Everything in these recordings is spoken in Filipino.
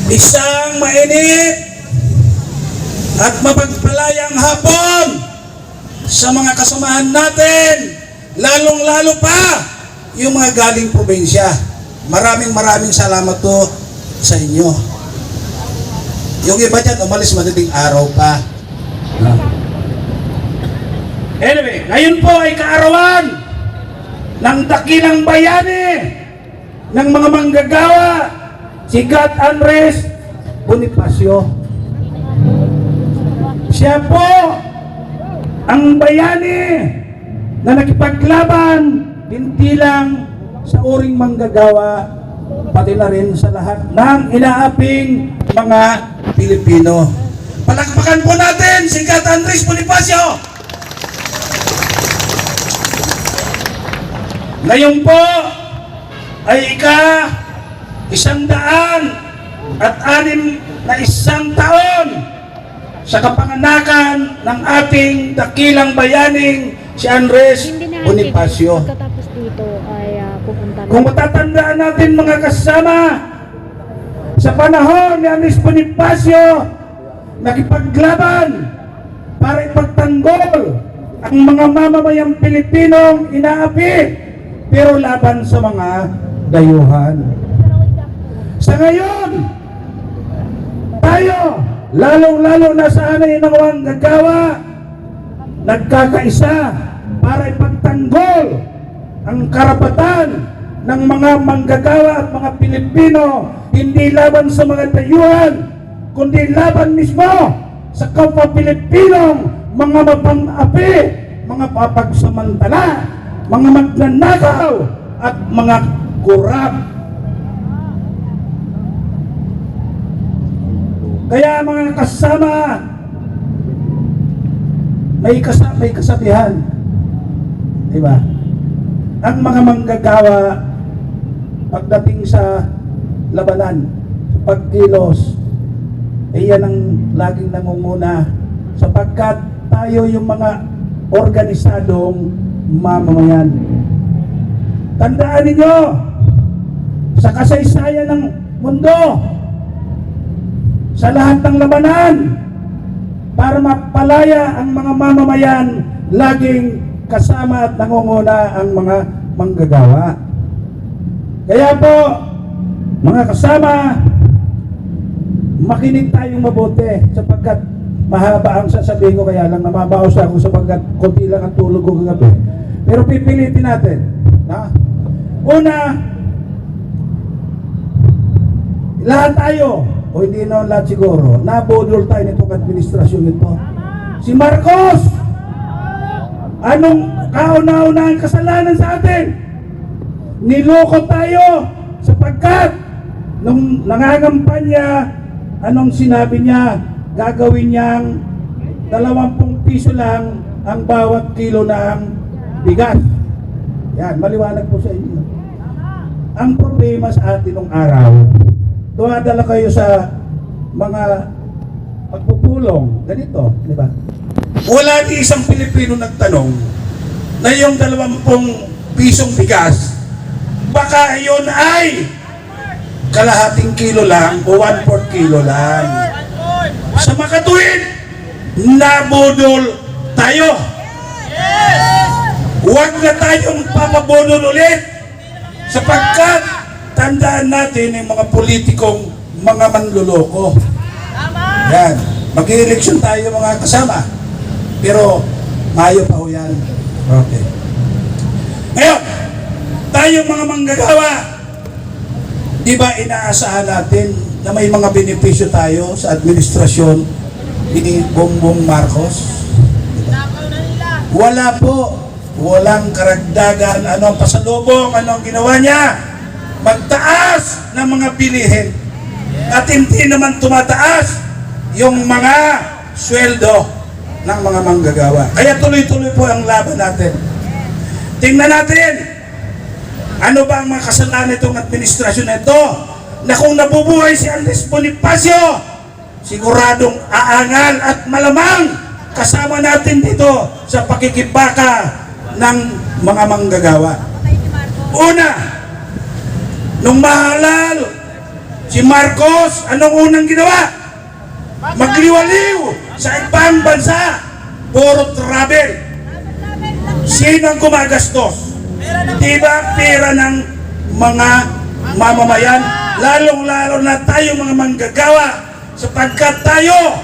Isang mainit at mapagpalayang hapon sa mga kasamahan natin, lalong-lalo pa yung mga galing probinsya. Maraming salamat po sa inyo. Yung iba dyan, umalis madaling araw pa. Anyway, ngayon po ay kaarawan ng dakilang bayani ng mga manggagawa, si God Andres Bonifacio. Siya po ang bayani na nakipaglaban hindi lang sa uring manggagawa, pati na rin sa lahat ng inaaping mga Pilipino. Palakpakan po natin si God Andres Bonifacio. Ngayon po ay ika-106 na isang taon sa kapanganakan ng ating dakilang bayaning si Andres Bonifacio. Pagkatapos dito ay pupunta na. Kung matatandaan natin mga kasama, sa panahon ni Andres Bonifacio, nakipaglaban para ipagtanggol ang mga mamamayang Pilipinong inaapi, pero laban sa mga dayuhan. Sa ngayon, tayo, lalong-lalo na sa anay ng manggagawa, nagkakaisa para ipagtanggol ang karapatan ng mga manggagawa at mga Pilipino, hindi laban sa mga dayuhan, kundi laban mismo sa kapwa Pilipinong mga mapang-api, mga papagsamantala, mga magnanakaw at mga kurap. Kaya mga kasama, may kasabihan, diba? Ang mga manggagawa pagdating sa labanan, sa pagkilos, yan ang laging nangunguna, sapagkat tayo yung mga organisadong mamamayan. Tandaan ninyo, sa kasaysayan ng mundo, sa lahat ng labanan, para mapalaya ang mga mamamayan, laging kasama at nangunguna ang mga manggagawa. Kaya po, mga kasama, makinig tayong mabuti, sapagkat mahaba ang sasabihin ko, kaya lang namabaos ako sapagkat konti lang ang tulog ko kagabi. Pero pipilitin natin. Una, lahat tayo, o hindi na lahat siguro, nabudol tayo nitong administrasyon ito. Si Marcos, anong kauna-unahang kasalanan sa atin? Niloko tayo sapagkat nung nangangampanya, anong sinabi niya? Gagawin niyang 20 piso lang ang bawat kilo ng bigas. Yan, maliwanag po sa inyo. Ang problema sa atin nung araw, tumadala kayo sa mga pagpupulong, ganito, di ba? Wala di isang Pilipino nagtanong na yung 20 pisong bigas, baka yun ay kalahating kilo lang o 1/4 kilo lang. Sa makatuwid, nabudol tayo. Huwag na tayong papabudol ulit, sapagkat tandaan natin yung mga politikong mga manluloko. Yan, mag-i-eleksyon tayo mga kasama, pero Mayo pa ho yan. Okay. Ngayon, tayong mga manggagawa, di ba inaasahan natin na may mga benepisyo tayo sa administrasyon ni Bongbong Marcos? Wala po. Walang karagdagan. Ano ang pasalubong? Ano ang ginawa niya? Magtaas ng mga bilihin. At hindi naman tumataas yung mga sweldo ng mga manggagawa. Kaya tuloy-tuloy po ang laban natin. Tingnan natin, ano ba ang mga kasalanan itong administrasyon na ito, na kung nabubuhay si Andres Bonifacio, siguradong aangal at malamang kasama natin dito sa pakikibaka ng mga manggagawa. Una, nung mahalal Si Marcos, anong unang ginawa? Magliwaliw sa ibang bansa. Puro travel. Sino ang gumagastos? Di ba pera ng mga mamamayan? Lalong-lalo na tayo mga manggagawa, sapagkat tayo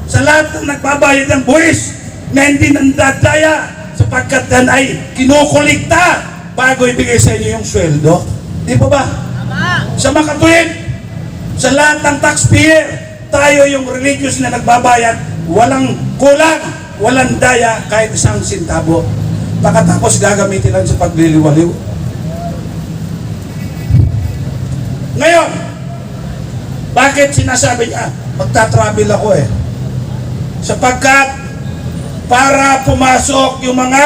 sa lahat ng nagbabayad ng buwis na hindi nandadaya, sapagkat yan ay kinukulikta bago ibigay sa inyo yung sweldo. Di ba ba? Sa makatuwid, sa lahat ng taxpayer, tayo yung religious na nagbabayad, walang kulang, walang daya, kahit isang sintabo. Pagkatapos gagamitin lang sa pagliliwaliw. Ngayon, bakit sinasabi niya, magta-travel ako sapagkat para pumasok yung mga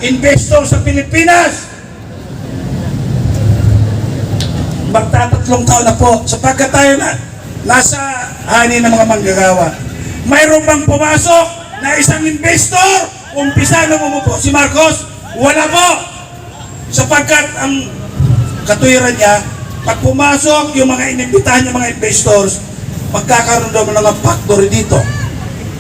investor sa Pilipinas. Magtatatlong taon na po sapagkat tayo na nasa ani ng mga manggagawa. Mayroon bang pumasok na isang investor? Umpisa na umupo si Marcos? Wala po. Sapagkat ang katuwiran niya, pag pumasok yung mga inimbitahan niya mga investors, magkakaroon daw ng mga factory dito.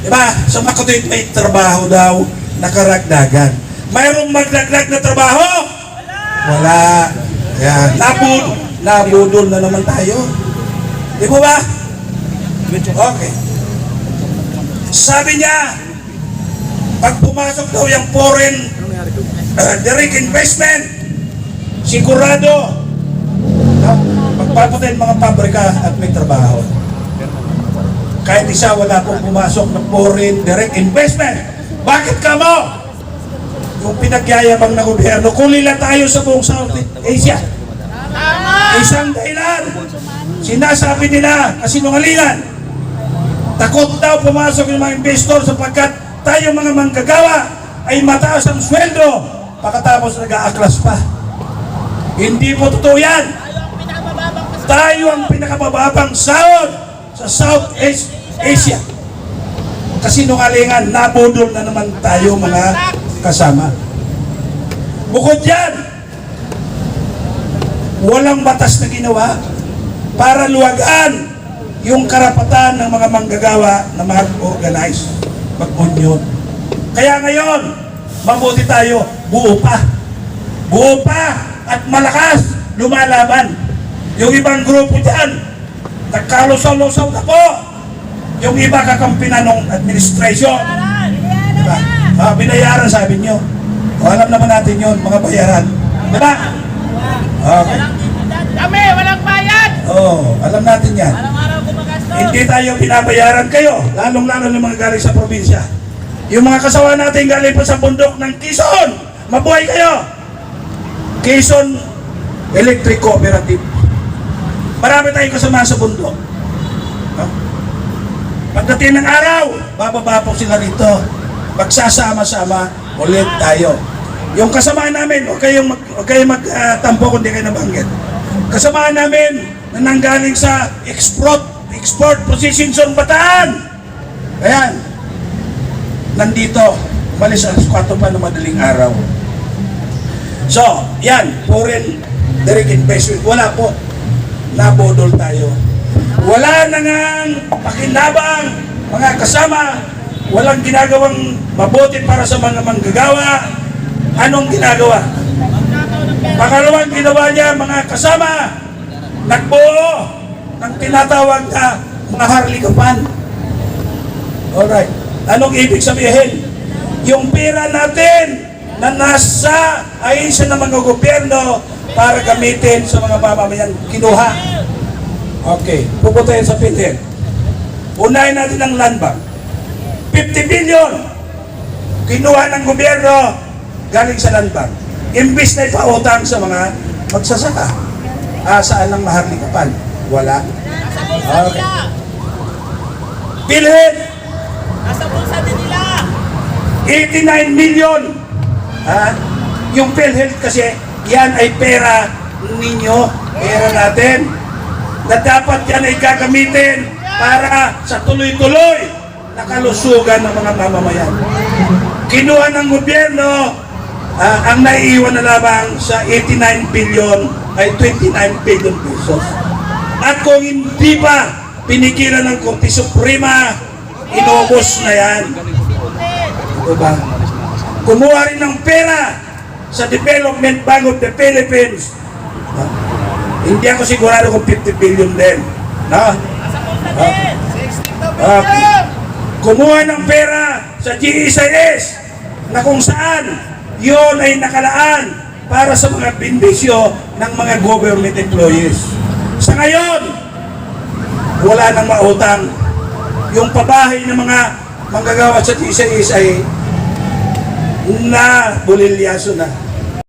Diba? Sa makatuwid may trabaho daw nakaragdagan. Mayroong magdagdag na trabaho? Wala. Yan. Nabudol na naman tayo. Di ba ba? Okay. Sabi niya, pag pumasok daw yung foreign direct investment, sigurado magpapatayin mga pabrika at may trabaho. Kahit isa wala pong pumasok na foreign direct investment. Bakit ka mo? Yung pinagyayabang na gobyerno, kulila tayo sa buong Southeast Asia. Isang dahilan, sinasabi nila kasinungalingan. Takot daw pumasok yung mga investor sapagkat tayo mga manggagawa ay mataas ang sweldo pagkatapos nag-aaklas pa. Hindi po totoo yan. Tayo ang pinakabababang sahod sa Southeast Asia. Kasinungalingan, nabudol na naman tayo mga kasama. Bukod yan, walang batas na ginawa para luwagaan yung karapatan ng mga manggagawa na mag-organize, mag-union. Kaya ngayon, mabuti tayo, buo pa at malakas lumalaban. Yung ibang grupo dyan, nagkalusaw-lusaw na po. Yung iba kakampi na nung administration. Diba? Binayaran sabi nyo. Alam naman natin yun, mga bayaran. Diba? Okay. Kami, walang bayad! Alam natin yan. Araw-araw gumagastos. Hindi tayo binabayaran kayo, lalong-lalo ng mga galing sa probinsya. Yung mga kasawa natin galing pa sa bundok ng Quezon, mabuhay kayo! Quezon Electric Cooperative. Marami tayong kasama sa bundok. Pagdating ng araw, bababa po sila rito. Magsasama-sama ulit tayo. Yung kasamaan namin, huwag kayong magtampo kung di kayo nabanggit. Kasamaan namin na nanggaling sa export position Bataan. Ayan. Nandito, malis ang 4 pa ng madaling araw. So, yan, foreign direct investment. Wala po. Nabodol tayo. Wala na ngang pakinabang, mga kasama. Walang ginagawang mabuti para sa mga manggagawa. Anong ginagawa? Pangalawang ginawa niya, mga kasama, nagbuo ng tinatawag na mga harlikapan. Alright. Anong ibig sabihin? Yung pera natin na nasa ahensya ng mga gobyerno para gamitin sa mga mamamayan, kinuha. Okay, pupuntahin sa PhilHealth. Unahin natin ang land bank. 50 billion kinuha ng gobyerno galing sa land bank. Imbis na ipautang sa mga magsasaka. Saan ang maharlikapan? Wala. Okay. PhilHealth, Nasa bulsa din nila. 89 million. Yung PhilHealth kasi, yan ay pera ninyo, pera natin, na dapat yan ay gagamitin para sa tuloy-tuloy na kalusugan ng mga mamamayan. Kinuha ng gobyerno, ang naiiwan na lamang sa 89 billion ay 29 billion pesos. At kung hindi pa pinigilan ng Korte Suprema, inubos na yan. Diba? Kumuha rin ng pera sa Development Bank of the Philippines. Hindi ako sigurado kung 50 billion din. No? Nasa bulsa din. 62 Ah, billion. Kumuha ng pera sa GSIS na kung saan yon ay nakalaan para sa mga bendisyo ng mga government employees. Sa ngayon, wala nang mautang. Yung pabahay ng mga manggagawa sa GSIS ay na bulilyaso na.